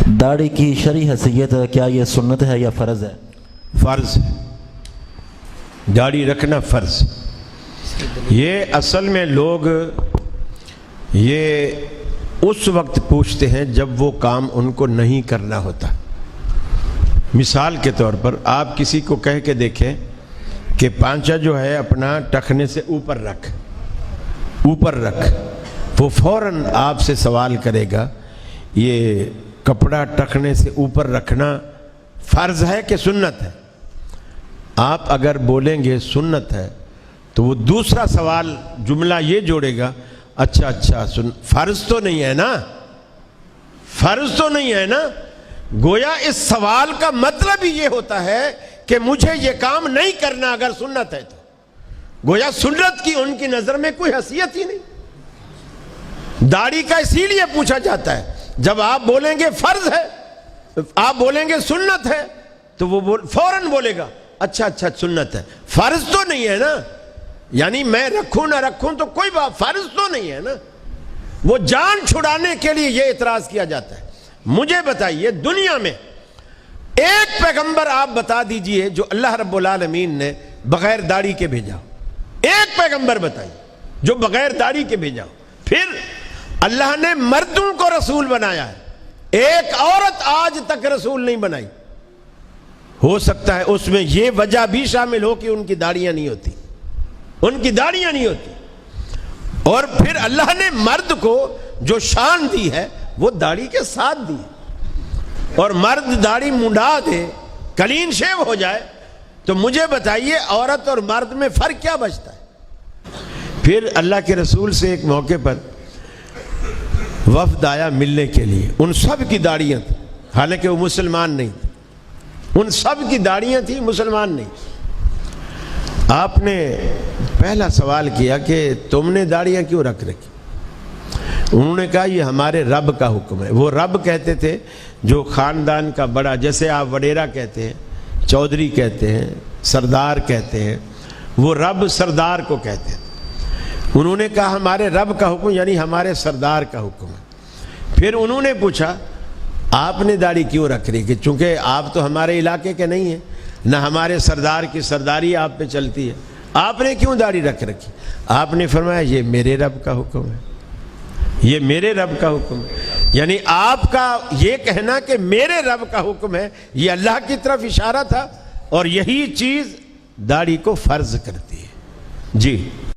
داڑھی کی شرعی حیثیت کیا یہ سنت ہے یا فرض ہے؟ فرض ہے، داڑھی رکھنا فرض۔ یہ اصل میں لوگ یہ اس وقت پوچھتے ہیں جب وہ کام ان کو نہیں کرنا ہوتا۔ مثال کے طور پر آپ کسی کو کہہ کے دیکھیں کہ پانچا جو ہے اپنا ٹخنے سے اوپر رکھ، وہ فوراً آپ سے سوال کرے گا یہ کپڑا ٹخنے سے اوپر رکھنا فرض ہے کہ سنت ہے؟ آپ اگر بولیں گے سنت ہے تو وہ دوسرا سوال جملہ یہ جوڑے گا، اچھا فرض تو نہیں ہے نا، فرض تو نہیں ہے نا۔ گویا اس سوال کا مطلب ہی یہ ہوتا ہے کہ مجھے یہ کام نہیں کرنا اگر سنت ہے تو۔ گویا سنت کی ان کی نظر میں کوئی حیثیت ہی نہیں۔ داڑھی کا اسی لیے پوچھا جاتا ہے، جب آپ بولیں گے فرض ہے، آپ بولیں گے سنت ہے، تو وہ فوراً بولے گا اچھا سنت ہے، فرض تو نہیں ہے نا۔ یعنی میں رکھوں نہ رکھوں تو کوئی بات، فرض تو نہیں ہے نا۔ وہ جان چھڑانے کے لیے یہ اعتراض کیا جاتا ہے۔ مجھے بتائیے دنیا میں ایک پیغمبر آپ بتا دیجئے جو اللہ رب العالمین نے بغیر داڑھی کے بھیجا ہو، ایک پیغمبر بتائیے جو بغیر داڑھی کے بھیجا ہو۔ پھر اللہ نے مردوں کو رسول بنایا ہے، ایک عورت آج تک رسول نہیں بنائی۔ ہو سکتا ہے اس میں یہ وجہ بھی شامل ہو کہ ان کی داڑیاں نہیں ہوتی، ان کی داڑیاں نہیں ہوتی۔ اور پھر اللہ نے مرد کو جو شان دی ہے وہ داڑھی کے ساتھ دی، اور مرد داڑھی منڈا دے، کلین شیو ہو جائے، تو مجھے بتائیے عورت اور مرد میں فرق کیا بچتا ہے؟ پھر اللہ کے رسول سے ایک موقع پر وفد آیا ملنے کے لیے، ان سب کی داڑیاں تھیں، حالانکہ وہ مسلمان نہیں تھے، ان سب کی داڑیاں تھیں، مسلمان نہیں۔ آپ نے پہلا سوال کیا کہ تم نے داڑیاں کیوں رکھ رکھی؟ انہوں نے کہا یہ ہمارے رب کا حکم ہے۔ وہ رب کہتے تھے جو خاندان کا بڑا، جیسے آپ وڈیرا کہتے ہیں، چودھری کہتے ہیں، سردار کہتے ہیں، وہ رب سردار کو کہتے ہیں۔ انہوں نے کہا ہمارے رب کا حکم یعنی ہمارے سردار کا حکم ہے۔ پھر انہوں نے پوچھا آپ نے داڑھی کیوں رکھ رہی؟ کہ چونکہ آپ تو ہمارے علاقے کے نہیں ہیں، نہ ہمارے سردار کی سرداری آپ پہ چلتی ہے، آپ نے کیوں داڑھی رکھ رکھی؟ آپ نے فرمایا یہ میرے رب کا حکم ہے، یہ میرے رب کا حکم ہے۔ یعنی آپ کا یہ کہنا کہ میرے رب کا حکم ہے یہ اللہ کی طرف اشارہ تھا، اور یہی چیز داڑھی کو فرض کرتی ہے۔ جی